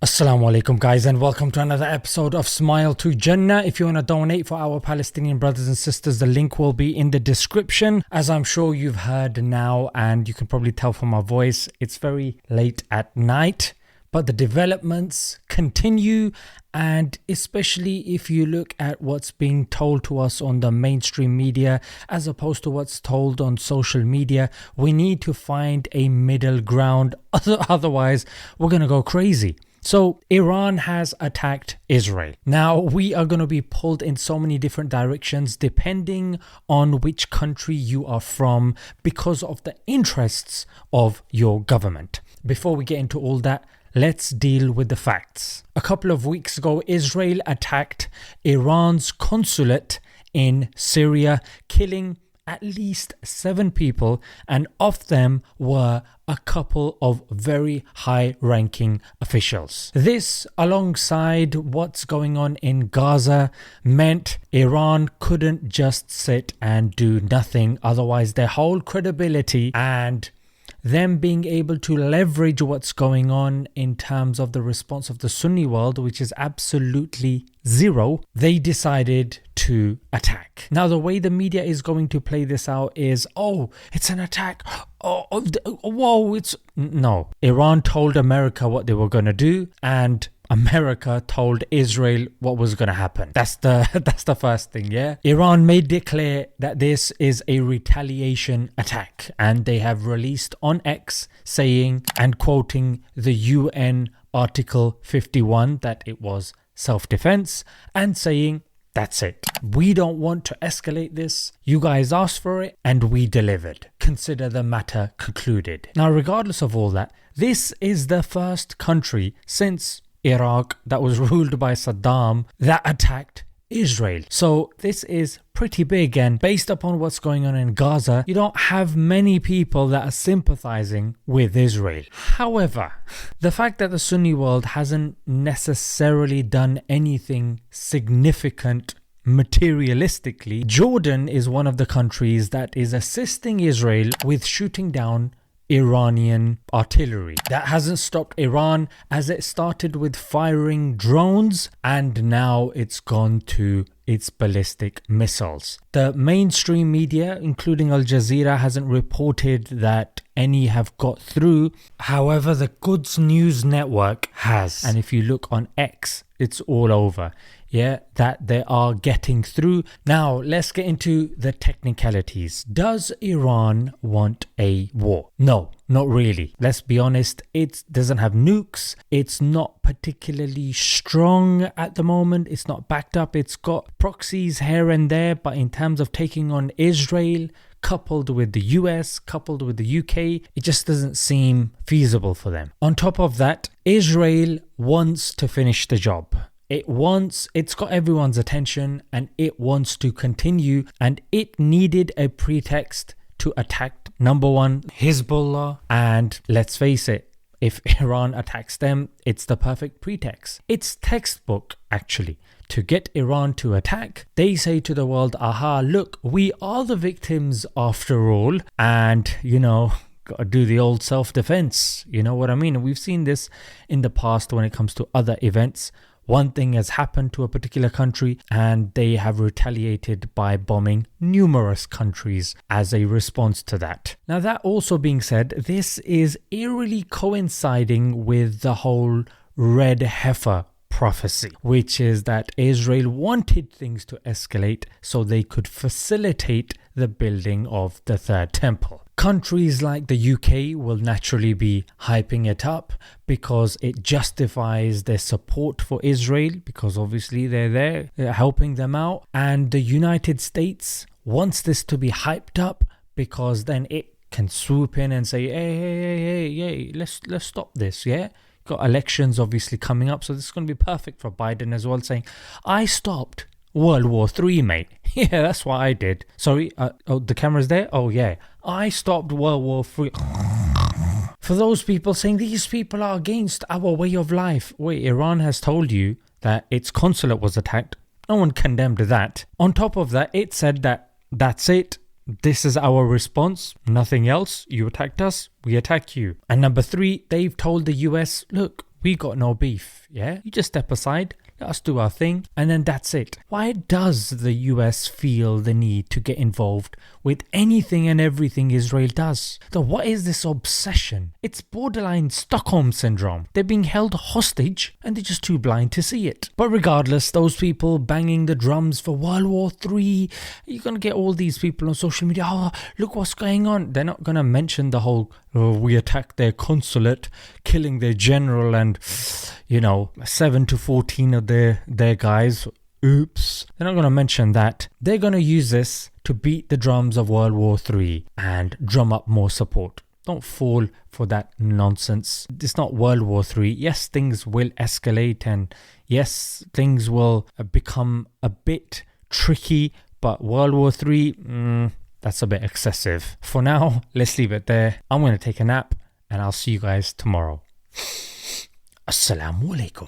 Assalamu alaikum guys, and welcome to another episode of Smile to Jannah. If you want to donate for our Palestinian brothers and sisters, the link will be in the description. As I'm sure you've heard now, and you can probably tell from my voice, it's very late at night, but the developments continue, and especially if you look at what's being told to us on the mainstream media as opposed to what's told on social media, we need to find a middle ground. Otherwise we're going to go crazy. So Iran has attacked Israel. Now we are going to be pulled in so many different directions depending on which country you are from because of the interests of your government. Before we get into all that, let's deal with the facts. A couple of weeks ago, Israel attacked Iran's consulate in Syria, killing at least 7 people, and of them were a couple of very high-ranking officials. This, alongside what's going on in Gaza, meant Iran couldn't just sit and do nothing, otherwise their whole credibility and them being able to leverage what's going on in terms of the response of the Sunni world, which is absolutely zero, they decided to attack. Now, the way the media is going to play this out is, oh, it's an attack. Whoa, it's... No. Iran told America what they were going to do, and America told Israel what was going to happen. That's the first thing, yeah? Iran made it clear that this is a retaliation attack, and they have released on X saying, and quoting the UN Article 51, that it was self-defense, and saying, that's it. We don't want to escalate this. You guys asked for it and we delivered. Consider the matter concluded. Now, regardless of all that, this is the first country since Iraq that was ruled by Saddam that attacked Israel. So this is pretty big, and based upon what's going on in Gaza, you don't have many people that are sympathizing with Israel. However, the fact that the Sunni world hasn't necessarily done anything significant materialistically, Jordan is one of the countries that is assisting Israel with shooting down Iranian artillery. That hasn't stopped Iran, as it started with firing drones and now it's gone to its ballistic missiles. The mainstream media, including Al Jazeera, hasn't reported that any have got through. However, the Quds News Network has. And if you look on X, it's all over. Yeah, that they are getting through. Now, let's get into the technicalities. Does Iran want a war? No, not really. Let's be honest, it doesn't have nukes. It's not particularly strong at the moment. It's not backed up. It's got proxies here and there, but in terms of taking on Israel, coupled with the US, coupled with the UK, it just doesn't seem feasible for them. On top of that, Israel wants to finish the job. It's got everyone's attention and it wants to continue, and it needed a pretext to attack, number one, Hezbollah. And let's face it, if Iran attacks them, it's the perfect pretext. It's textbook, actually. To get Iran to attack, they say to the world, aha, look, we are the victims after all, and gotta do the old self-defense. You know what I mean? And we've seen this in the past when it comes to other events. One thing has happened to a particular country and they have retaliated by bombing numerous countries as a response to that. Now, that also being said, this is eerily coinciding with the whole red heifer prophecy, which is that Israel wanted things to escalate so they could facilitate the building of the third temple. Countries like the UK will naturally be hyping it up because it justifies their support for Israel, because obviously they're helping them out. And the United States wants this to be hyped up because then it can swoop in and say, hey, let's stop this, yeah? Got elections obviously coming up, so this is going to be perfect for Biden as well, saying, I stopped World War III, mate. Yeah, that's what I did. Sorry, the camera's there? Oh yeah, I stopped World War III. For those people saying these people are against our way of life. Wait, Iran has told you that its consulate was attacked. No one condemned that. On top of that, it said that that's it. This is our response, nothing else. You attacked us, we attack you. And number 3, they've told the US, look, We got no beef, yeah? You just step aside, let us do our thing, and then that's it. Why does the US feel the need to get involved with anything and everything Israel does? So what is this obsession? It's borderline Stockholm syndrome. They're being held hostage and they're just too blind to see it. But regardless, those people banging the drums for World War III, you're going to get all these people on social media, oh, look what's going on. They're not going to mention the whole, oh, we attacked their consulate, killing their general and, 7 to 14 of their guys. Oops. They're not going to mention that. They're going to use this to beat the drums of World War III and drum up more support. Don't fall for that nonsense. It's not World War III. Yes, things will escalate and yes, things will become a bit tricky, but World War III, that's a bit excessive. For now, let's leave it there. I'm going to take a nap and I'll see you guys tomorrow. Assalamu alaikum.